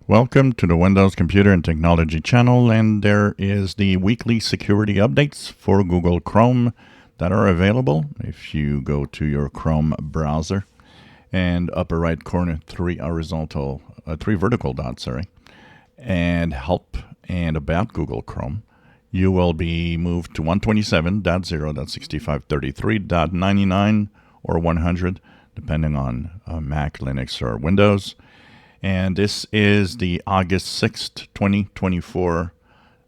Welcome to the Windows Computer and Technology channel, and there is the weekly security updates for Google Chrome that are available. If you go to your Chrome browser and upper right corner, three vertical dots, and help and about Google Chrome, you will be moved to 127.0.6533.99 or 100, depending on Mac, Linux, or Windows. And this is the August 6th, 2024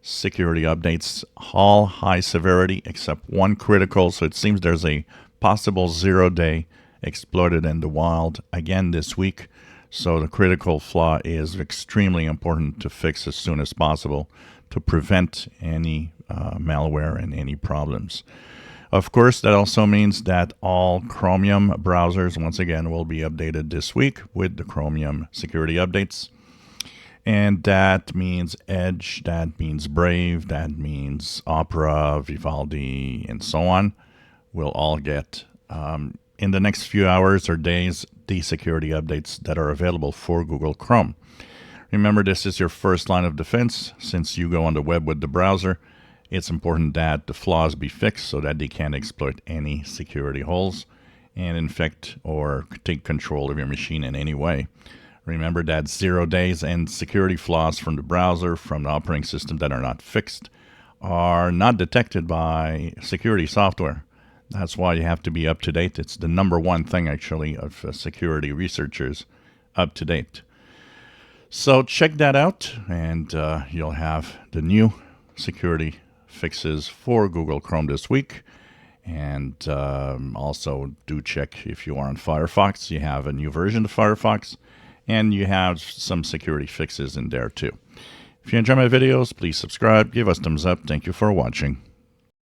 security updates, all high severity except one critical. So it seems there's a possible 0-day exploited in the wild again this week. So the critical flaw is extremely important to fix as soon as possible to prevent any malware and any problems. Of course, that also means that all Chromium browsers, once again, will be updated this week with the Chromium security updates. And that means Edge, that means Brave, that means Opera, Vivaldi, and so on will all get, in the next few hours or days, the security updates that are available for Google Chrome. Remember, this is your first line of defense. Since you go on the web with the browser, it's important that the flaws be fixed so that they can't exploit any security holes and infect or take control of your machine in any way. Remember that 0 days and security flaws from the browser, from the operating system that are not fixed, are not detected by security software. That's why you have to be up to date. It's the number one thing, actually, of security researchers, up to date. So check that out, and you'll have the new security fixes for Google Chrome this week. And also do check if you are on Firefox. You have a new version of Firefox, and you have some security fixes in there too. If you enjoy my videos, please subscribe, give us thumbs up. Thank you for watching.